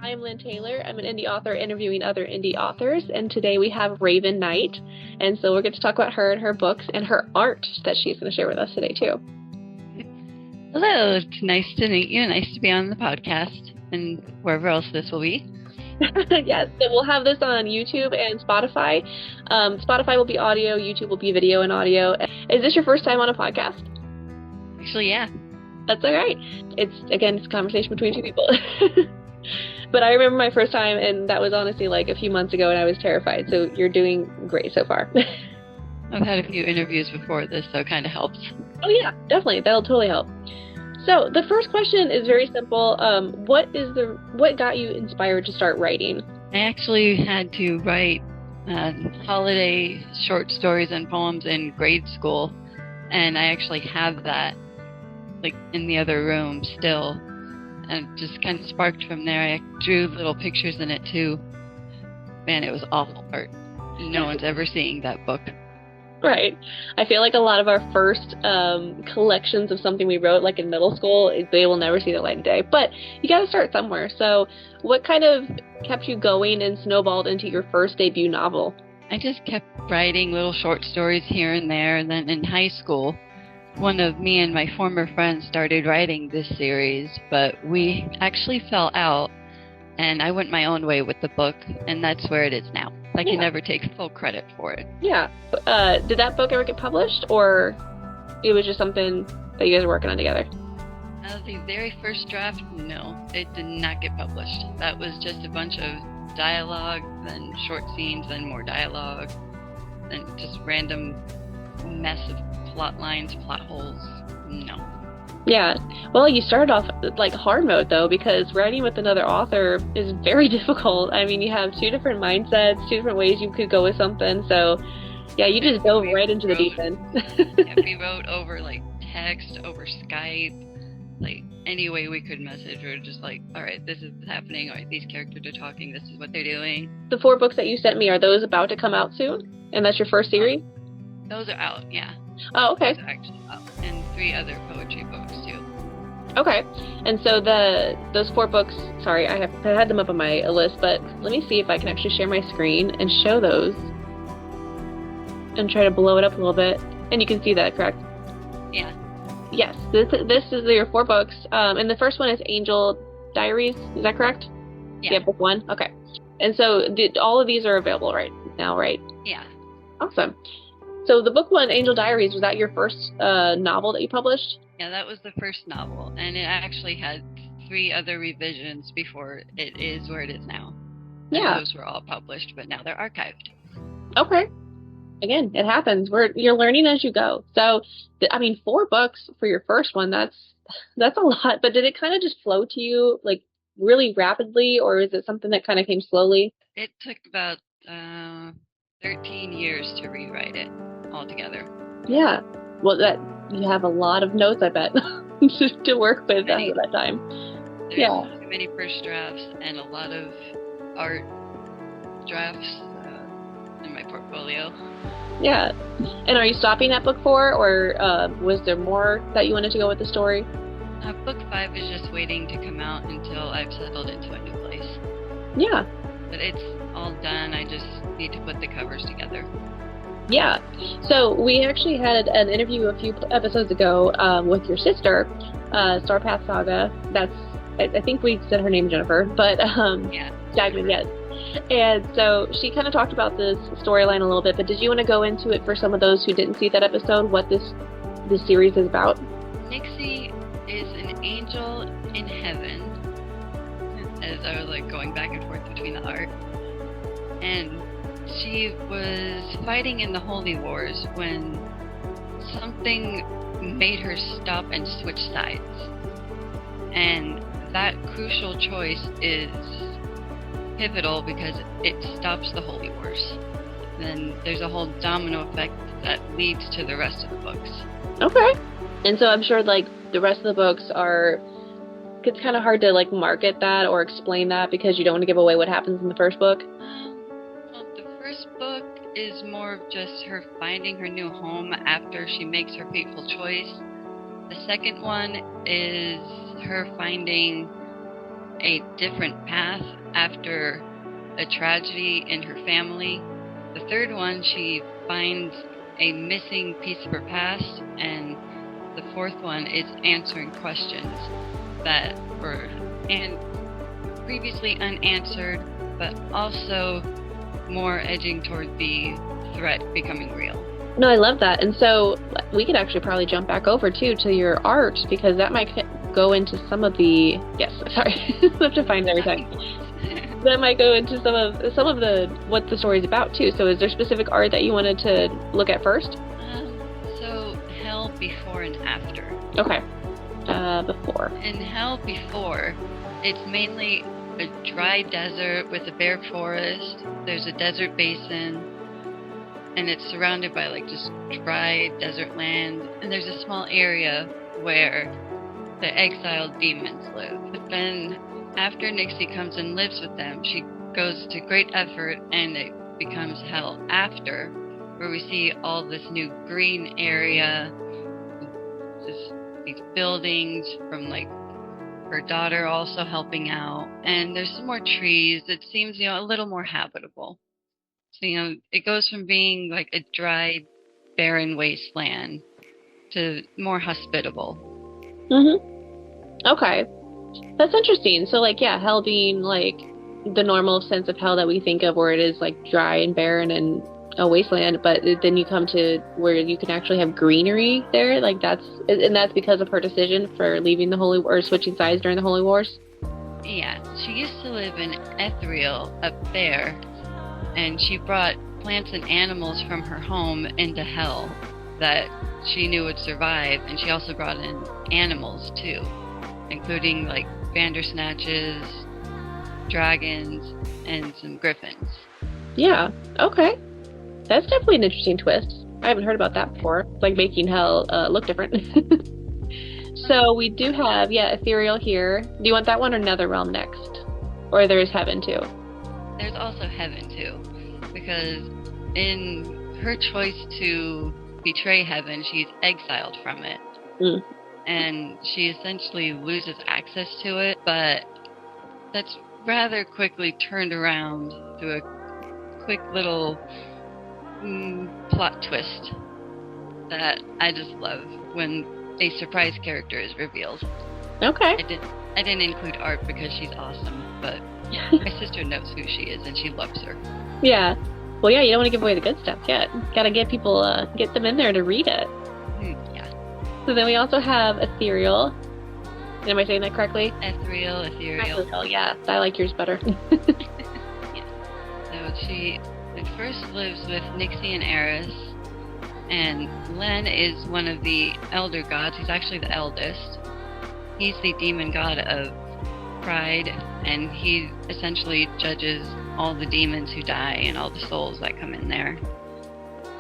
I'm Lynn Taylor. I'm an indie author interviewing other indie authors, and today we have Rayven Nite, and so we're going to talk about her and her books and her art that she's going to share with us today, too. Hello, it's nice to meet you. Nice to be on the podcast and wherever else this will be. Yes, so we'll have this on YouTube and Spotify. Spotify will be audio, YouTube will be video and audio. Is this your first time on a podcast? Actually, yeah. That's all right. It's a conversation between two people. But I remember my first time, and that was honestly like a few months ago, and I was terrified. So you're doing great so far. I've had a few interviews before this, so it kind of helps. Oh, yeah, definitely. That'll totally help. So the first question is very simple. What got you inspired to start writing? I actually had to write holiday short stories and poems in grade school, and I actually have that like in the other room still. And it just kind of sparked from there. I drew little pictures in it too. Man, it was awful art. No one's ever seeing that book. Right. I feel like a lot of our first collections of something we wrote, like in middle school, they will never see the light of day. But you got to start somewhere. So what kind of kept you going and snowballed into your first debut novel? I just kept writing little short stories here and there. And then in high school, one of me and my former friends started writing this series, but we actually fell out, and I went my own way with the book, and that's where it is now. I can never take full credit for it. Yeah. Did that book ever get published, or it was just something that you guys were working on together? The very first draft, no, it did not get published. That was just a bunch of dialogue, then short scenes, then more dialogue, then just random mess of plot lines, plot holes. No. Yeah. Well, you started off like hard mode though, because writing with another author is very difficult. I mean, you have two different mindsets, two different ways you could go with something. So, yeah, you just dove right into the deep end. Yeah, we wrote over like text, over Skype, like any way we could message. We were just like, all right, this is happening. All right, these characters are talking. This is what they're doing. The 4 books that you sent me, are those about to come out soon? And that's your first series? Those are out, yeah. Oh, okay. Those are actually out. And 3 other poetry books, too. Okay. And so those 4 books, sorry, I had them up on my list, but let me see if I can actually share my screen and show those. And try to blow it up a little bit. And you can see that, correct? Yeah. Yes. This is your 4 books. And the first one is Angel Diaries. Is that correct? Yeah. Book 1? Okay. And so all of these are available right now, right? Yeah. Awesome. So the book 1, Angel Diaries, was that your first novel that you published? Yeah, that was the first novel, and it actually had 3 other revisions before it is where it is now. Yeah. And those were all published, but now they're archived. Okay. Again, it happens. You're learning as you go. So, 4 books for your first one, that's a lot. But did it kind of just flow to you, like, really rapidly, or is it something that kind of came slowly? It took about 13 years to rewrite it altogether. Yeah. Well, you have a lot of notes, I bet, to work with at that time. There's too many first drafts and a lot of art drafts in my portfolio. Yeah. And are you stopping at book 4, or was there more that you wanted to go with the story? Book 5 is just waiting to come out until I've settled into a new place. Yeah. But it's all done. I just need to put the covers together. Yeah. So we actually had an interview a few episodes ago with your sister, Starpath Saga. I think we said her name, Jennifer, but yeah. Dagman, yes. And so she kind of talked about this storyline a little bit, but did you want to go into it for some of those who didn't see that episode, what this series is about? Nixie is an angel in heaven, as I was like going back and forth between the art. And she was fighting in the Holy Wars when something made her stop and switch sides. And that crucial choice is pivotal because it stops the Holy Wars. Then there's a whole domino effect that leads to the rest of the books. Okay. And so I'm sure like the rest of the books it's kind of hard to like market that or explain that because you don't want to give away what happens in the first book. Well, the first book is more of just her finding her new home after she makes her fateful choice. The second one is her finding a different path after a tragedy in her family. The third one, she finds a missing piece of her past, and the fourth one is answering questions that were previously unanswered, but also more edging toward the threat becoming real. No, I love that. And so we could actually probably jump back over too to your art, because that might go into some of the sorry, I have to find everything. That might go into some of the what the story's about too. So is there specific art that you wanted to look at first? So Hell Before and After. Okay. Before. In Hell Before, it's mainly a dry desert with a bare forest. There's a desert basin, and it's surrounded by like just dry desert land. And there's a small area where the exiled demons live. But then after Nixie comes and lives with them, she goes to great effort, and it becomes Hell After, where we see all this new green area, these buildings from like her daughter also helping out, and there's some more trees. It seems, a little more habitable. So, it goes from being like a dry, barren wasteland to more hospitable. Okay. That's interesting. So, hell being, the normal sense of hell that we think of, where it is, dry and barren and a wasteland, but then you come to where you can actually have greenery there, that's because of her decision for leaving the Holy or switching sides during the Holy Wars? Yeah, she used to live in Ethereal up there, and she brought plants and animals from her home into Hell that she knew would survive, and she also brought in animals, too, including, Bandersnatches, dragons, and some griffins. Yeah, okay. That's definitely an interesting twist. I haven't heard about that before. It's like making Hell look different. So we do have, Ethereal here. Do you want that one or Netherrealm next? Or there's Heaven, too? There's also Heaven, too. Because in her choice to betray Heaven, she's exiled from it. And she essentially loses access to it, but that's rather quickly turned around through a quick little plot twist that I just love when a surprise character is revealed. Okay. I didn't include art because she's awesome, but my sister knows who she is and she loves her. Yeah. Well, yeah, you don't want to give away the good stuff yet. Gotta get people, get them in there to read it. Yeah. So then we also have Ethereal. Am I saying that correctly? Ethereal. Yeah. I like yours better. Yeah. So she first lives with Nixie and Eris, and Len is one of the elder gods. He's actually the eldest. He's the demon god of pride, and he essentially judges all the demons who die and all the souls that come in there.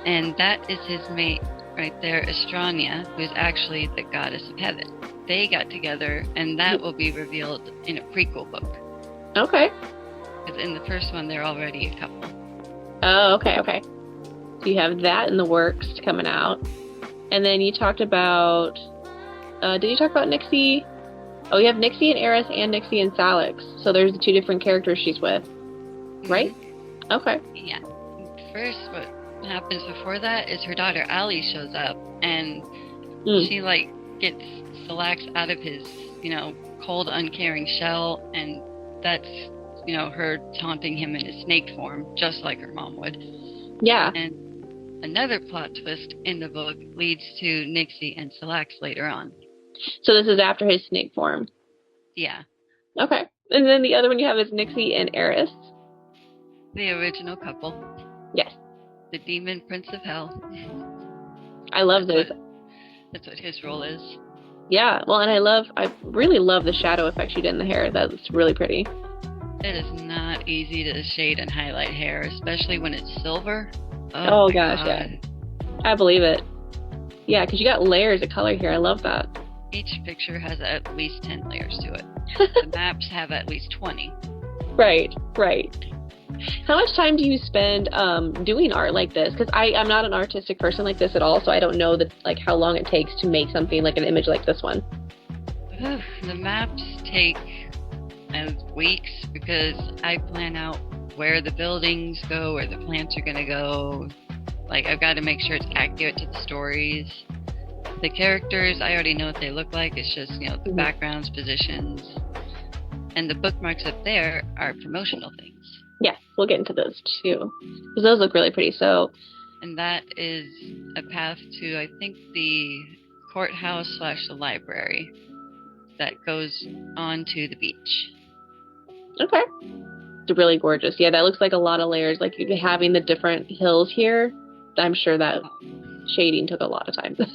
And that is his mate right there, Estrania, who is actually the goddess of heaven. They got together, and that will be revealed in a prequel book. Okay. Because in the first one, they're already a couple. Oh, okay. So you have that in the works coming out. And then you talked about... did you talk about Nixie? Oh, you have Nixie and Eris and Nixie and Salix. So there's the two different characters she's with. Right? Mm-hmm. Okay. Yeah. First, what happens before that is her daughter Allie shows up, and she, gets Salax out of his, cold, uncaring shell, and that's... her taunting him in his snake form, just like her mom would. Yeah. And another plot twist in the book leads to Nixie and Salax later on. So this is after his snake form? Yeah. Okay. And then the other one you have is Nixie and Eris? The original couple. Yes. The demon prince of hell. I love this. That's what his role is. Yeah. Well, and I really love the shadow effects you did in the hair. That's really pretty. It is not easy to shade and highlight hair, especially when it's silver. Oh gosh, God. Yeah. I believe it. Yeah, because you got layers of color here. I love that. Each picture has at least 10 layers to it. The maps have at least 20. Right. How much time do you spend doing art like this? Because I'm not an artistic person like this at all, so I don't know how long it takes to make something like an image like this one. The maps take at with weeks because I plan out where the buildings go, where the plants are gonna go. Like, I've got to make sure it's accurate to the stories. The characters, I already know what they look like. It's just, the backgrounds, positions. And the bookmarks up there are promotional things. Yes, we'll get into those too. Because those look really pretty, so... And that is a path to, I think, the courthouse / the library that goes on to the beach. Okay. It's really gorgeous. Yeah, that looks like a lot of layers. Like, you having the different hills here, I'm sure that shading took a lot of time. So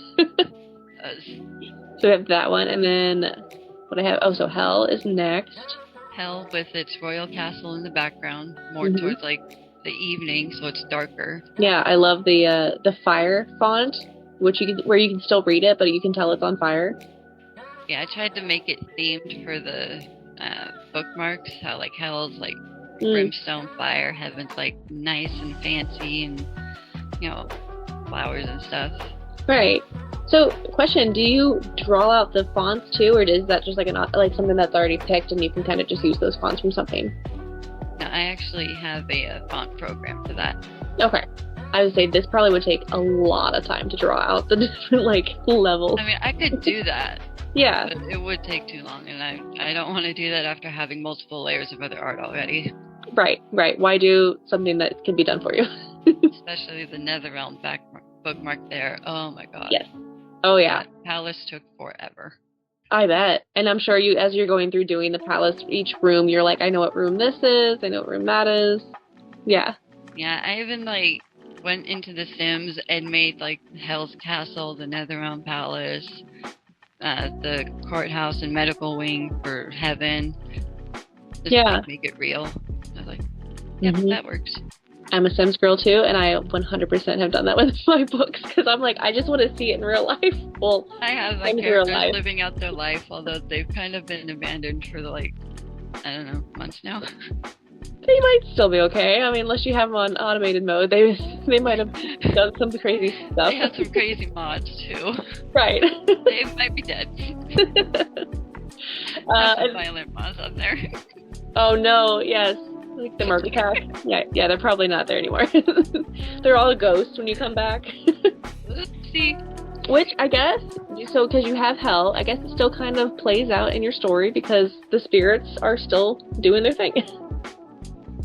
we have that one, and then what I have... Oh, so Hell is next. Hell with its royal castle in the background, more towards, like, the evening, so it's darker. Yeah, I love the fire font, where you can still read it, but you can tell it's on fire. Yeah, I tried to make it themed for the bookmarks. How like Hell's like brimstone fire, Heaven's like nice and fancy, and flowers and stuff. Right. So, question: do you draw out the fonts too, or is that just like something that's already picked, and you can kind of just use those fonts from something? No, I actually have a font program for that. Okay. I would say this probably would take a lot of time to draw out the different levels. I mean, I could do that. Yeah. But it would take too long, and I don't want to do that after having multiple layers of other art already. Right. Why do something that can be done for you? Especially the Netherrealm bookmark there. Oh my god. Yes. Oh yeah. That palace took forever. I bet. And I'm sure as you're going through doing the palace, each room, you're like, I know what room this is, I know what room that is. Yeah. Yeah, I even went into The Sims and made Hell's Castle, the Netherrealm Palace, the courthouse and medical wing for Heaven. Just to make it real. I was like, yep, that works. I'm a Sims girl too, and I 100% have done that with my books, because I'm like, I just want to see it in real life. Well, I have characters living out their life, although they've kind of been abandoned for I don't know, months now. They might still be okay. I mean, unless you have them on automated mode, they might have done some crazy stuff. They had some crazy mods too. Right. They might be dead. Some violent mods on there. Oh no! Yes. Like the murder pack. Yeah, they're probably not there anymore. They're all ghosts when you come back. Oopsie. Which, I guess, because you have Hell, I guess it still kind of plays out in your story because the spirits are still doing their thing.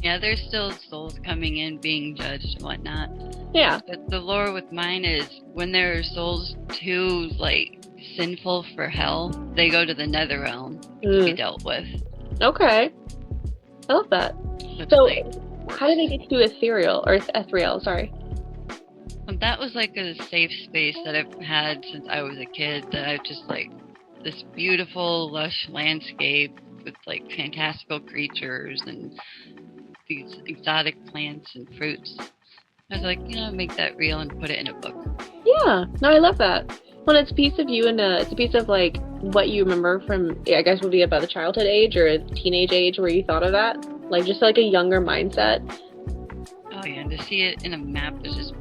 Yeah, there's still souls coming in, being judged and whatnot. Yeah. But the lore with mine is when there are souls too, sinful for Hell, they go to the Netherrealm to be dealt with. Okay. I love that. So, how did they get to do ethereal, sorry? That was a safe space that I've had since I was a kid, that I've just this beautiful, lush landscape with fantastical creatures and these exotic plants and fruits. I was like, make that real and put it in a book. Yeah, no, I love that. Well, it's a piece of you, and it's a piece of what you remember from, I guess, would be about a childhood age or a teenage age where you thought of that, just a younger mindset. Oh yeah, and to see it in a map is just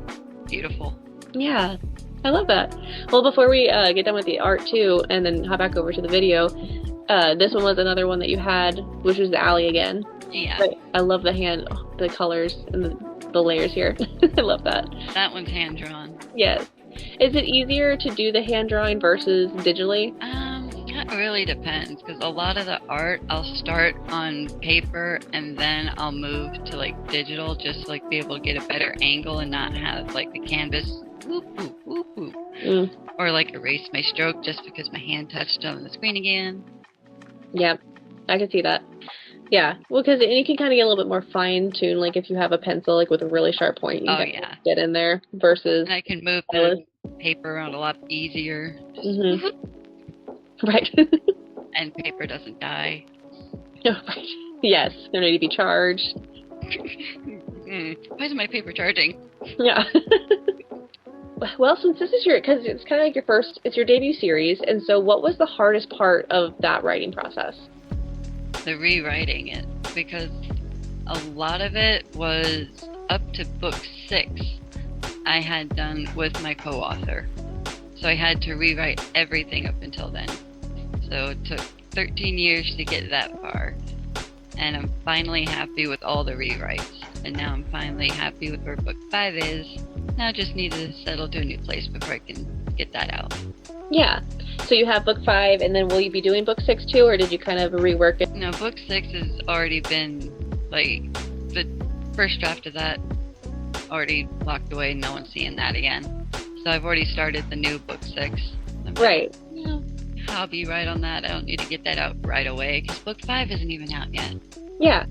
beautiful. Yeah, I love that. Well, before we get done with the art too, and then hop back over to the video, this one was another one that you had, which was the alley again. Yeah. But I love the colors and the layers here. I love that. That one's hand drawn. Yes. Is it easier to do the hand drawing versus digitally? That really depends, because a lot of the art I'll start on paper and then I'll move to digital, just to be able to get a better angle and not have the canvas whoop whoop whoop whoop, or erase my stroke just because my hand touched on the screen again. Yeah, I can see that. Yeah, well, because you can kind of get a little bit more fine-tuned, if you have a pencil, with a really sharp point, you can get in there, versus... And I can move the paper around a lot easier. Right. And paper doesn't die. Right. Yes, they need to be charged. Why is my paper charging? Yeah. Well, since this is because it's kind of it's your debut series, and so what was the hardest part of that writing process? The rewriting it, because a lot of it was up to book 6 I had done with my co-author. So I had to rewrite everything up until then. So it took 13 years to get that far. and I'm finally happy with all the rewrites. And now I'm finally happy with where book 5 is. Now I just need to settle to a new place before I can get that out. Yeah. So you have book 5, and then will you be doing book 6 too, or did you kind of rework it? No, book 6 has already been, like, the first draft of that already locked away. No one's seeing that again. So I've already started the new book 6. Right. I'll be right on that. I don't need to get that out right away because book 5 isn't even out yet. Yeah.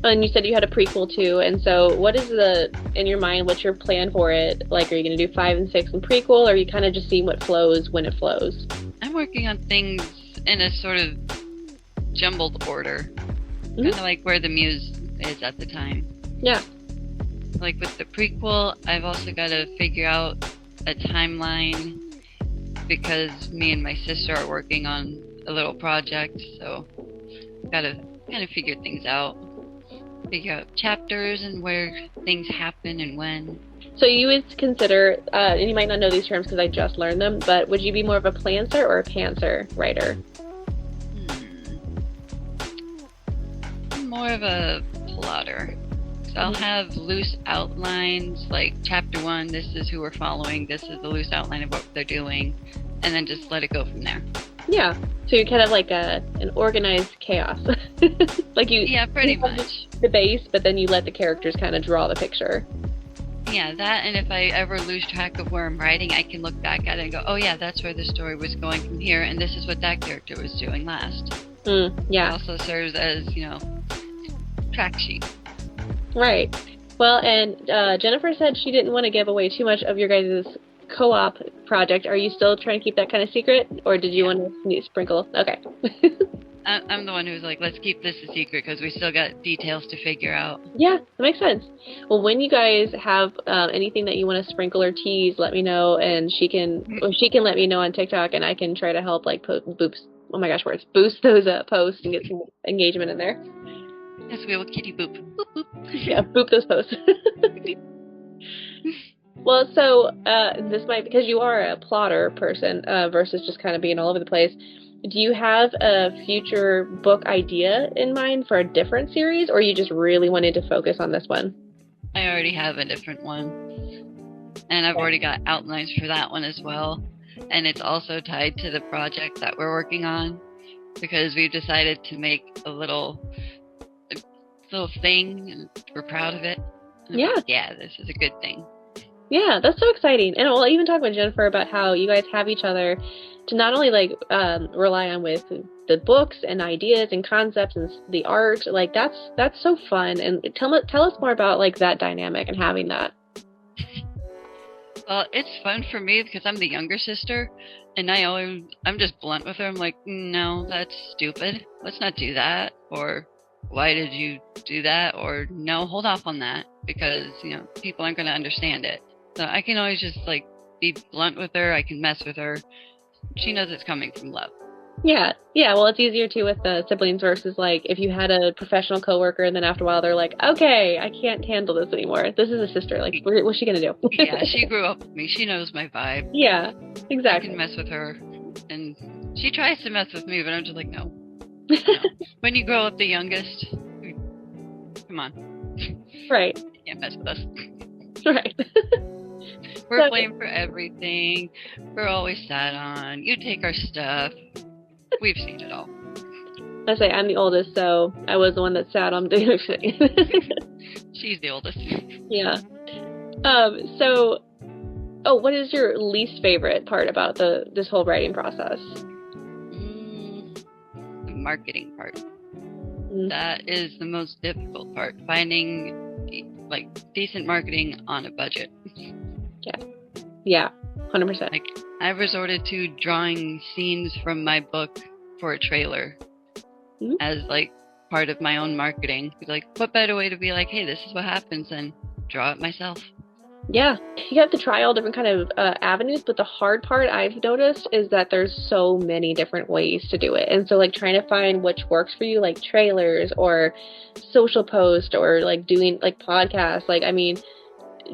And you said you had a prequel too, and so what is in your mind, what's your plan for it? Like, are you going to do 5 and 6 in prequel, or are you kind of just seeing what flows when it flows? I'm working on things in a sort of jumbled order, kind of like where the muse is at the time. Yeah. Like with the prequel, I've also got to figure out a timeline because me and my sister are working on a little project, so got to kind of figure things out. Figure out chapters and where things happen and when. So you would consider, and you might not know these terms because I just learned them, but would you be more of a plantser or a pantser writer? More of a plotter. So I'll have loose outlines, like chapter 1, this is who we're following, this is the loose outline of what they're doing, and then just let it go from there. Yeah. So you're kind of like an organized chaos. Like yeah, pretty much. The base, but then you let the characters kind of draw the picture. Yeah, that, and if I ever lose track of where I'm writing, I can look back at it and go, oh yeah, that's where the story was going from here, and this is what that character was doing last. Yeah. It also serves as, track sheet. Right. Well, and Jennifer said she didn't want to give away too much of your guys' co-op project. Are you still trying to keep that kind of secret, or did you want to sprinkle? Okay. I'm the one who's like, let's keep this a secret because we still got details to figure out. Yeah, that makes sense. Well, when you guys have anything that you want to sprinkle or tease, let me know, and she can let me know on TikTok, and I can try to help boost those posts and get some engagement in there. Yes, we will kitty boop. Boop, boop. Yeah, boop those posts. Well, so this might, because you are a plotter person versus just kind of being all over the place, do you have a future book idea in mind for a different series, or you just really wanted to focus on this one? I already have a different one, and I've already got outlines for that one as well, and it's also tied to the project that we're working on, because we've decided to make a little thing, and we're proud of it. Yeah. Yeah, this is a good thing. Yeah, that's so exciting. And we'll even talk with Jennifer about how you guys have each other to not only rely on with the books and ideas and concepts and the art. Like that's so fun. And tell us more about that dynamic and having that. Well, it's fun for me because I'm the younger sister, and I'm just blunt with her. I'm like, no, that's stupid. Let's not do that. Or why did you do that? Or no, hold off on that because people aren't going to understand it. So I can always just be blunt with her. I can mess with her. She knows it's coming from love. Yeah. Well, it's easier too with the siblings versus if you had a professional coworker and then after a while they're like, okay, I can't handle this anymore. This is a sister. What's she gonna do? Yeah, she grew up with me. She knows my vibe. Yeah, exactly. I can mess with her, and she tries to mess with me, but I'm just like, no. When you grow up the youngest, come on. Right. You can't mess with us. Right. We're blamed for everything. We're always sat on. You take our stuff. We've seen it all. I say I'm the oldest, so I was the one that sat on the thing. She's the oldest. Yeah. What is your least favorite part about this whole writing process? The marketing part. Mm-hmm. That is the most difficult part. Finding decent marketing on a budget. Yeah, 100%. I resorted to drawing scenes from my book for a trailer as part of my own marketing. What better way to be hey, this is what happens, and draw it myself. Yeah, you have to try all different kind of avenues, but the hard part I've noticed is that there's so many different ways to do it. And so trying to find which works for you, trailers or social post or doing podcasts,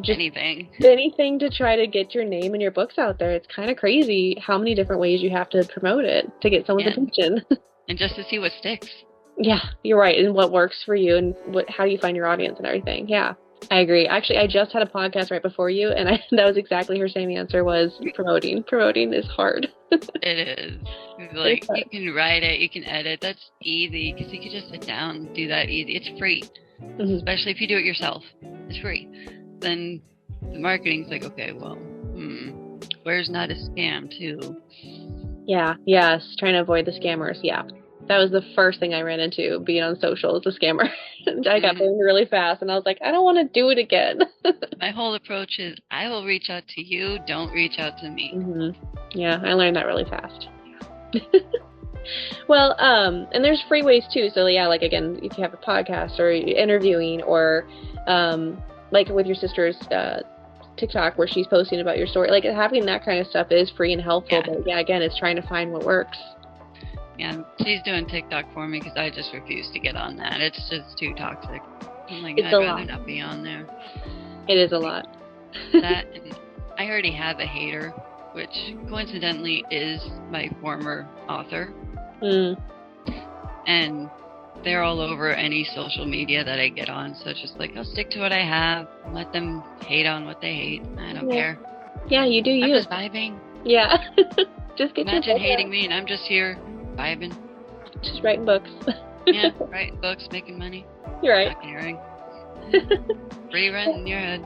just anything to try to get your name and your books out there. It's kind of crazy how many different ways you have to promote it to get someone's attention. And just to see what sticks. Yeah, you're right. And what works for you and how do you find your audience and everything. Yeah, I agree. Actually, I just had a podcast right before you, and that was exactly her same answer was promoting. Promoting is hard. It is. Like, you can write it, you can edit. That's easy because you can just sit down and do that easy. It's free, especially if you do it yourself. It's free. Then the marketing's like, okay, well, where's not a scam too? Yeah, yes, trying to avoid the scammers. Yeah, that was the first thing I ran into being on social as a scammer. I got burned really fast, and I was like, I don't want to do it again. My whole approach is, I will reach out to you. Don't reach out to me. Yeah, I learned that really fast. Well, and there's free ways too. So yeah, like again, if you have a podcast or interviewing or like with your sister's TikTok where she's posting about your story, like having that kind of stuff is free and helpful. Yeah. But yeah, again, it's trying to find what works. Yeah, she's doing TikTok for me because I just refuse to get on that. It's just too toxic. I'm like, I'd rather not be on there. It is a lot. That, and I already have a hater, which coincidentally is my former author. And they're all over any social media that I get on, so it's just like, I'll stick to what I have, let them hate on what they hate. I don't care. Yeah, you do you. I'm just vibing. Yeah. Just get Imagine hating me and I'm just here vibing. Just writing books. Yeah, writing books, making money. You're right. Not caring. Free rent in your head.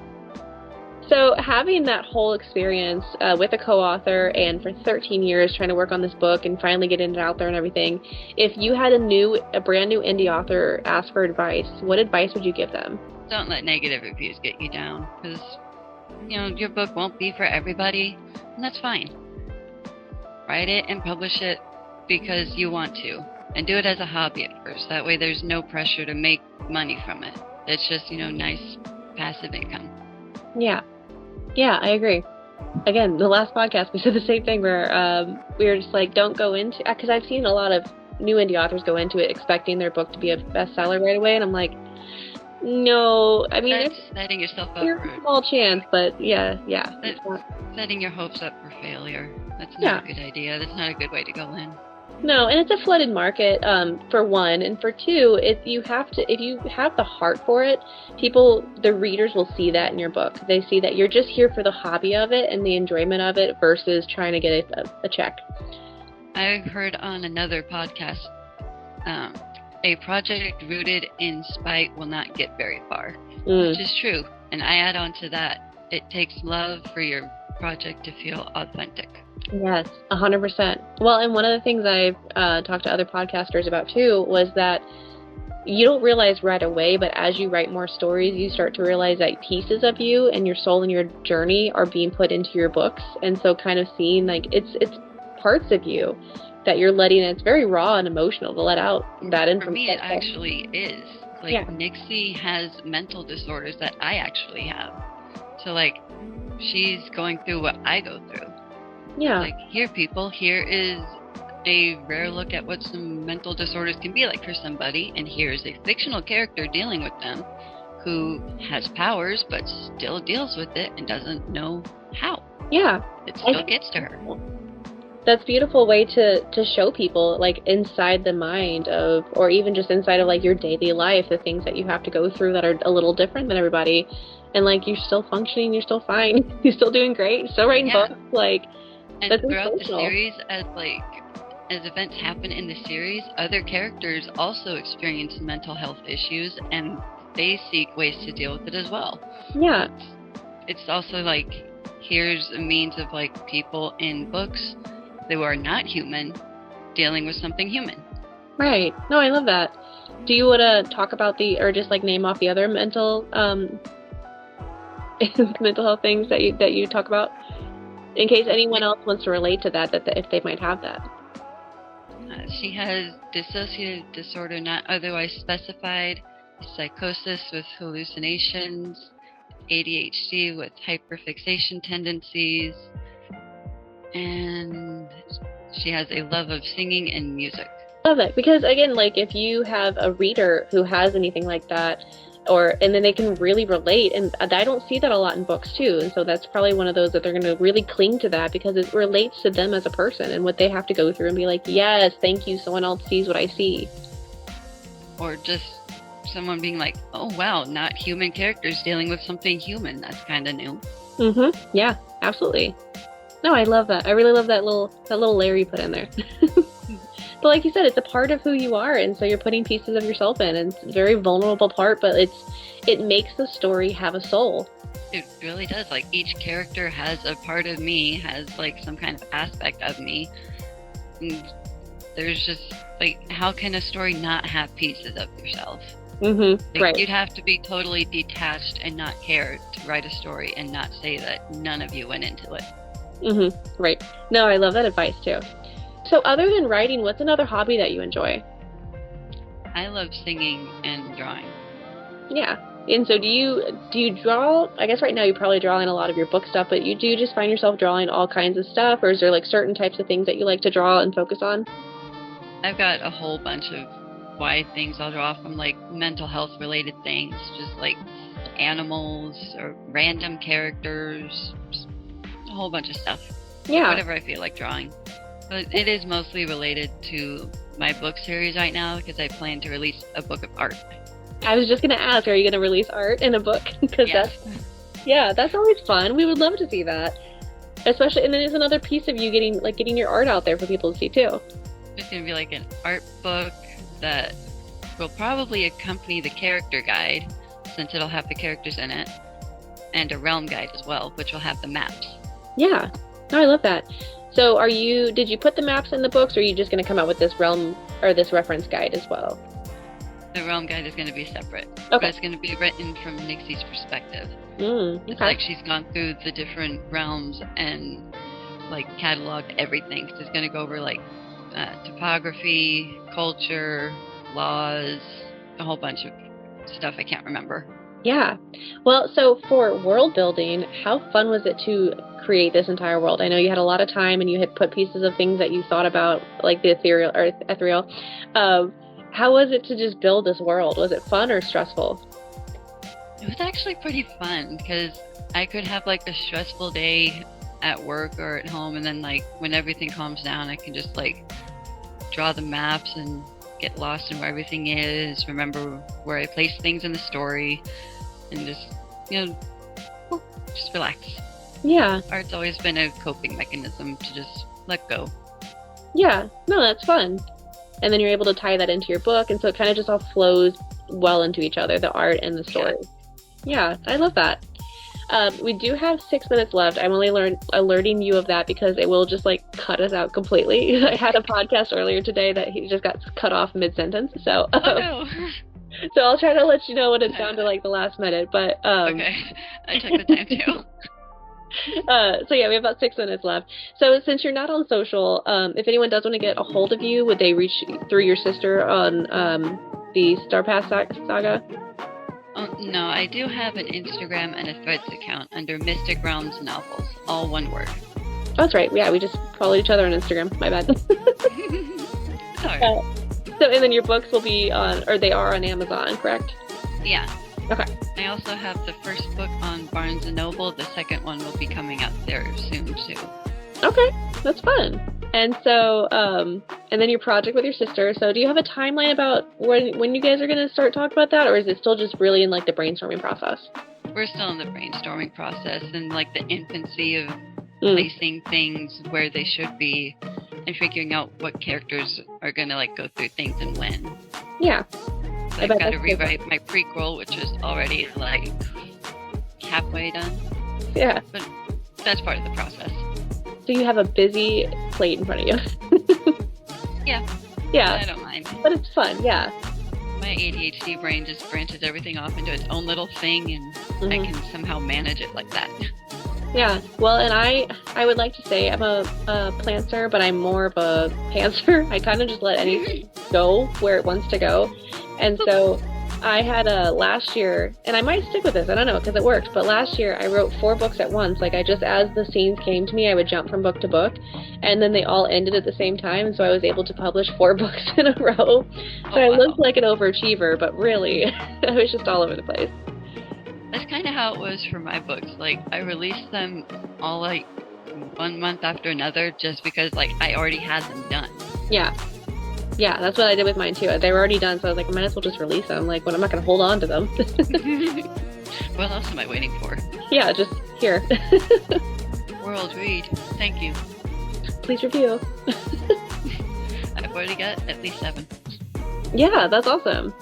So having that whole experience with a co-author and for 13 years trying to work on this book and finally getting it out there and everything, if you had a brand new indie author ask for advice, what advice would you give them? Don't let negative reviews get you down, because your book won't be for everybody, and that's fine. Write it and publish it because you want to, and do it as a hobby at first. That way there's no pressure to make money from it. It's just, nice passive income. Yeah, I agree. Again, the last podcast, we said the same thing where we were just like, don't go into, because I've seen a lot of new indie authors go into it expecting their book to be a bestseller right away, and I'm like, no, I mean, that's setting yourself up for a small chance, but yeah. That's setting your hopes up for failure. That's not a good idea. That's not a good way to go in. No, and it's a flooded market, for one, and for two, if you have the heart for it, the readers will see that in your book. They see that you're just here for the hobby of it and the enjoyment of it versus trying to get a check. I heard on another podcast, a project rooted in spite will not get very far, which is true. And I add on to that, it takes love for your project to feel authentic. Yes, 100%. Well, and one of the things I've talked to other podcasters about too was that you don't realize right away, but as you write more stories, you start to realize that pieces of you and your soul and your journey are being put into your books. And so kind of seeing like it's parts of you that you're letting, it's very raw and emotional to let out that information. For me, it actually is. Like, Nixie has mental disorders that I actually have. So, like, she's going through what I go through. Yeah. Like, here is a rare look at what some mental disorders can be like for somebody, and here's a fictional character dealing with them who has powers but still deals with it and doesn't know how. Yeah. It still gets to her. That's a beautiful way to show people, like, inside the mind of, or even just inside of, like, your daily life, the things that you have to go through that are a little different than everybody. And, like, you're still functioning, you're still fine, you're still doing great, you're still writing books, like, and that's throughout the series, as events happen in the series, other characters also experience mental health issues, and they seek ways to deal with it as well. Yeah. It's also, like, here's a means of, like, people in books who are not human dealing with something human. Right. No, I love that. Do you want to talk about or just, like, name off the other mental mental health things that you talk about, in case anyone else wants to relate to that if they might have that? She has dissociative disorder not otherwise specified, psychosis with hallucinations, ADHD with hyperfixation tendencies, and she has a love of singing and music. Love it, because again, like, if you have a reader who has anything like that, and then they can really relate, and I don't see that a lot in books too, and so that's probably one of those that they're going to really cling to that because it relates to them as a person and what they have to go through and be like, yes, thank you, someone else sees what I see. or just someone being like, oh wow, not human characters dealing with something human. That's kind of new. Yeah, absolutely. No, I love that. I really love that little layer you put in there. But like you said, it's a part of who you are, and so you're putting pieces of yourself in, and it's a very vulnerable part, but it makes the story have a soul. It really does. Like, each character has a part of me, has like some kind of aspect of me. And there's just like, how can a story not have pieces of yourself? Like, Right. you'd have to be totally detached and not care to write a story and not say that none of you went into it. Right. No, I love that advice too. So other than writing, what's another hobby that you enjoy? I love singing and drawing. Yeah. And so do you draw? I guess right now you probably draw in a lot of your book stuff, but do you just find yourself drawing all kinds of stuff, or is there like certain types of things that you like to draw and focus on? I've got a whole bunch of wide things I'll draw, from like mental health related things, just like animals or random characters, just a whole bunch of stuff. Yeah. Whatever I feel like drawing. But it is mostly related to my book series right now, because I plan to release a book of art. I was just going to ask, are you going to release art in a book? Because Yes. that's always fun. We would love to see that. Especially, and then there's another piece of you getting your art out there for people to see too. It's going to be like an art book that will probably accompany the character guide, since it'll have the characters in it, and a realm guide as well, which will have the maps. Yeah. No, I love that. So did you put the maps in the books, or are you just going to come out with this realm or this reference guide as well? The realm guide is going to be separate. Okay. But it's going to be written from Nixie's perspective. It's Okay. like she's gone through the different realms and like cataloged everything. So it's going to go over like topography, culture, laws, a whole bunch of stuff I can't remember. Yeah. Well, so for world building, how fun was it to create this entire world? I know you had a lot of time and you had put pieces of things that you thought about, like the ethereal. How was it to just build this world? Was it fun or stressful? It was actually pretty fun, because I could have like a stressful day at work or at home, and then like when everything calms down, I can just like draw the maps and get lost in where everything is, remember where I place things in the story, and just, just relax. Yeah. Art's always been a coping mechanism to just let go. Yeah. No, that's fun. And then you're able to tie that into your book, and so it kind of just all flows well into each other, the art and the story. Yeah, I love that. We do have 6 minutes left. I'm only alerting you of that because it will just like cut us out completely. I had a podcast earlier today that he just got cut off mid-sentence. So, Oh no. so I'll try to let you know when it's down to like the last minute. But Okay, I took the time too. So yeah, we have about 6 minutes left. So since you're not on social, if anyone does want to get a hold of you, would they reach through your sister on the Star Pass Saga? Oh, no, I do have an Instagram and a Threads account under Mystic Realms Novels, all one word. Oh, that's right. Yeah, we just followed each other on Instagram. My bad. Sorry. So, and then your books will be they are on Amazon, correct? Yeah. Okay. I also have the first book on Barnes & Noble. The second one will be coming out there soon, too. Okay, that's fun. And so, and then your project with your sister. So do you have a timeline about when you guys are going to start talking about that, or is it still just really in like the brainstorming process? We're still in the brainstorming process and like the infancy of placing things where they should be and figuring out what characters are going to like go through things and when. Yeah. So I've got to rewrite my prequel, which is already like halfway done. Yeah. But that's part of the process. So you have a busy plate in front of you. Yeah. Yeah. I don't mind. But it's fun, yeah. My ADHD brain just branches everything off into its own little thing, and I can somehow manage it like that. Yeah. Well, and I would like to say I'm a plantser, but I'm more of a pantser. I kind of just let anything go where it wants to go. And so I had last year, and I might stick with this, I don't know, because it works, but last year I wrote 4 books at once. Like, as the scenes came to me, I would jump from book to book, and then they all ended at the same time, and so I was able to publish 4 books in a row. So I looked like an overachiever, but really, I was just all over the place. That's kind of how it was for my books. Like, I released them all, like, 1 month after another, just because, like, I already had them done. Yeah. Yeah, that's what I did with mine too. They were already done, so I was like, I might as well just release them. Like, when I'm not gonna hold on to them. What else am I waiting for? Yeah, just here. World read. Thank you. Please review. I've already got at least 7. Yeah, that's awesome.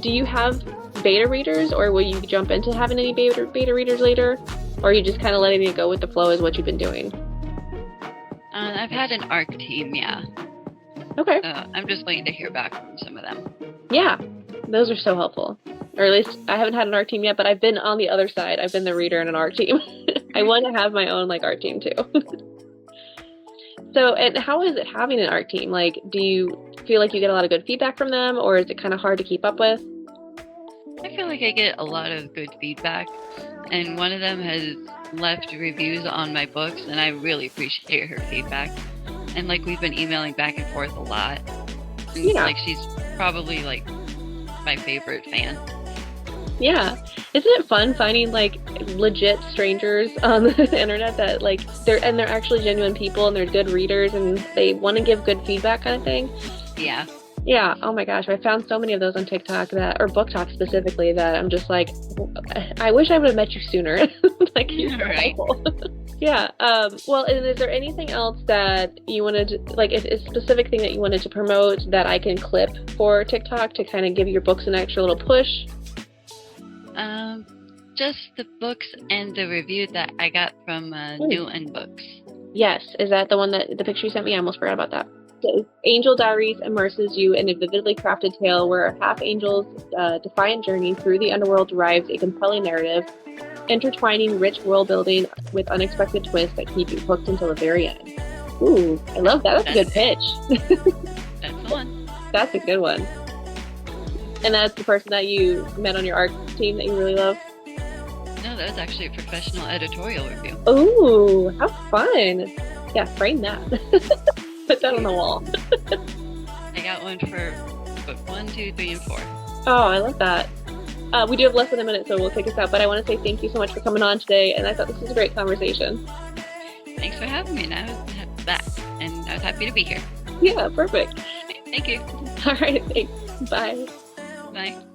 Do you have beta readers, or will you jump into having any beta readers later? Or are you just kind of letting it go with the flow is what you've been doing? I've had an ARC team, yeah. Okay. I'm just waiting to hear back from some of them. Yeah, those are so helpful. Or at least I haven't had an art team yet, but I've been on the other side. I've been the reader in an art team. I want to have my own like art team too. So, and how is it having an art team? Like, do you feel like you get a lot of good feedback from them, or is it kind of hard to keep up with? I feel like I get a lot of good feedback, and one of them has left reviews on my books, and I really appreciate her feedback. And like we've been emailing back and forth a lot. And Yeah. like she's probably like my favorite fan. Yeah. Isn't it fun finding like legit strangers on the internet that like they're actually genuine people and they're good readers and they want to give good feedback kind of thing? Yeah. Yeah. Oh my gosh. I found so many of those on TikTok or Book Talk specifically that I'm just like, I wish I would have met you sooner. Like, you're so Right. helpful. Yeah. Well, and is there anything else that you wanted to, like, a specific thing that you wanted to promote that I can clip for TikTok to kind of give your books an extra little push? Just the books and the review that I got from Newton Books. Yes. Is that the one that the picture you sent me? I almost forgot about that. So, Angel Diaries immerses you in a vividly crafted tale where a half-angel's defiant journey through the underworld derives a compelling narrative, intertwining rich world building with unexpected twists that keep you hooked until the very end. Ooh, I love that. That's a good pitch. That's the one. That's a good one. And that's the person that you met on your art team that you really love? No, that was actually a professional editorial review. Ooh, how fun. Yeah, frame that. Put that on the wall. I got one for book 1, 2, 3, and 4. Oh, I love that. We do have less than a minute, so we'll take us out. But I want to say thank you so much for coming on today, and I thought this was a great conversation. Thanks for having me, and I was happy to be here. Yeah, perfect. Thank you. All right, thanks. Bye. Bye.